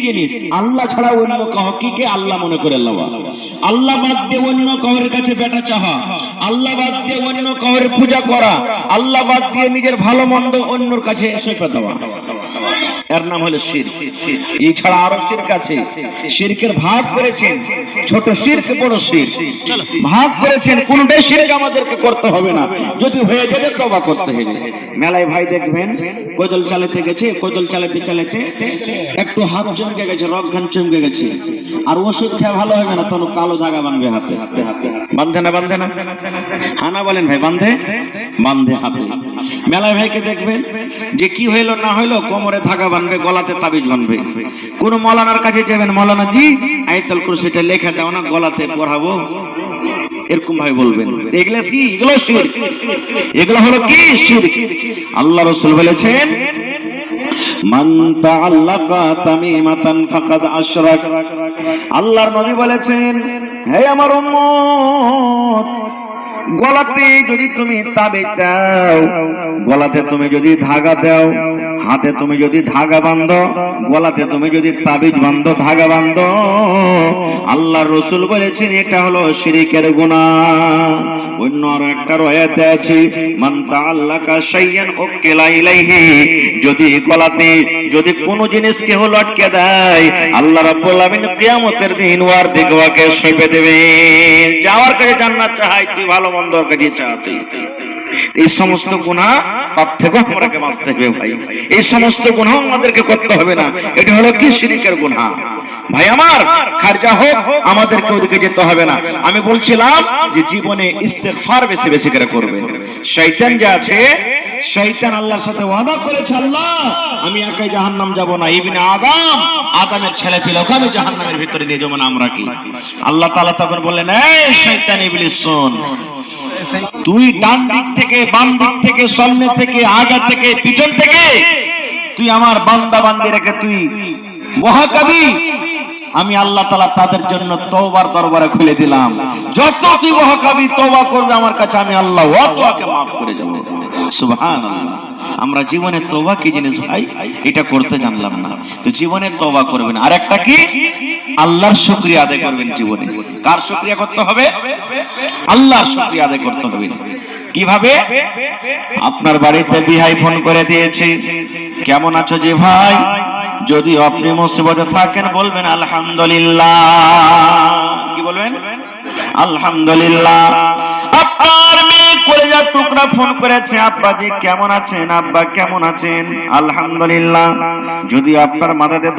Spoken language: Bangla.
জিনিস? আল্লাহ ছাড়া অন্য কাউকে আল্লাহ মনে করে লওয়া, আল্লাহ বাদ দিয়ে অন্য কাউয়ের কাছে বেটা চাহা, আল্লাহ বাদ দিয়ে অন্য কাউয়ের পূজা করা, আল্লাহ বাদ দিয়ে নিজের ভালো মন্দ অন্যর কাছে সঁপে দেওয়া, এর নাম হলো শিরক। এছাড়া আরো শিরক আছে। শিরকের ভাগ করেছেন, ছোট শিরক, বড় শিরক ভাগ করেছেন। কোনটাই শিরক আমাদেরকে করতে হবে না, যদি হয়ে যায় তওবা করতে হবে। মেলায় ভাই দেখবেন কোদল চালাতে গেছে, কোদল চালাতে চালাতে একটু হাত চমকে গেছে, রগঘান চমকে গেছে, আর ওষুধ খেয়ে ভালো হবে না, তখন কালো ধাগা বাঁধবে হাতে। বাঁধে না? বাঁধে না? হানা বলেন ভাই, বাঁধে? বাঁধে হাতে। মেলায় ভাইকে দেখবেন যে কি হইলো না হইলো, কোমরে ধাগা বাঁধবে, গলাতে তাবিজ বাঁধবে। কোন মৌলানার কাছে যাবেন, মৌলানা জি আয়াতুল কুরসিটা লেখা দাও না, গলাতে পড়াবো, এরকম ভাই বলবেন। এগুলো কি? এগুলো শিরক। এগুলো হলো কি? শিরক। আল্লাহ রাসূল বলেছেন, মান তাআল্লাকা তামিমাতান ফাকাদ আশরাক। আল্লাহর নবী বলেছেন, হে আমার উম্মত, গলাতে যদি তুমি তাবিজ দাও, গলাতে তুমি যদি ধাগা দাও, হাতে তুমি যদি ধাগা বাঁধো, গলাতে তুমি যদি তাবিজ বাঁধো, ধাগা বাঁধো, আল্লাহর রাসূল বলেছেন এটা হলো শিরকের গুনাহ। অন্য আর একটা আয়াতে আছে, মান তাআল্লাকা শাইয়ান উকিলা ইলাইহি। যদি গলাতে যদি কোনো জিনিসকে হলো আটকে দেয়, আল্লাহ রাব্বুল আলামিন কিয়ামতের দিন ওর দিকে ওকে সঁপে দেবেন। যাওয়ার কাছে জান্নাত চাই, তুই ভালো মন্দর কাছে চাই। এই সমস্ত গুনাহ পাপ থেকে আমাদেরকে বাঁচতে হবে ভাই। এই সমস্ত গুনাহ আমাদেরকে করতে হবে না। এটা হলো কি? শিরকের গুনাহ। ভাই আমার, খারজা হোক, আমাদেরকে ওদিকে যেতে হবে না। আমি বলছিলাম যে জীবনে ইস্তেগফার বেশি বেশি করে করবেন। শয়তান যে আছে, শয়তান আল্লাহর সাথে ওয়াদা করেছে, আল্লাহ আমি একাই জাহান্নাম যাব না, ইবনে আদম, আদমের ছেলে পিলেকে আমি জাহান্নামের ভিতরে নিয়ে যাব না। আমরা কি? আল্লাহ তাআলা তখন বললেন, এই শয়তান ইবলিস শোন, তুই ডান দিক থেকে, বাম দিক থেকে, সামনে থেকে, আগা থেকে, পিছন থেকে তুই আমার বান্দা বান্দিরাকে তুই মহাকাবি। আমি আল্লাহ তাআলা তাদের জন্য তওবার দরবারে খুলে দিলাম। যত তুই মহাকাবি তওবা করবে আমার কাছে, আমি আল্লাহ ওয়াকে maaf করে যাব। সুবহানাল্লাহ। আমরা জীবনে তওবা কি জিনিস ভাই, এটা করতে জানলাম না। তো জীবনে তওবা করবেন। আর একটা কি? আল্লাহর শুকরিয়া আদায় করবেন জীবনে। কার শুকরিয়া করতে হবে? আল্লাহর শুকরিয়া আদায় করতে হবে। কিভাবে? আপনার বাড়িতে বিহাই ফোন করে দিয়েছে, কেমন আছো জি ভাই? যদি আপনি মুসিবতে থাকেন বলবেন আলহামদুলিল্লাহ। কি বলবেন? আলহামদুলিল্লাহ। আপনার মেয়ে কলেজার টুকরা ফোন করেছে, আব্বা জি কেমন আছেন? আব্বা কেমন আছেন? আলহামদুলিল্লাহ। যদি আপনার মাথাতে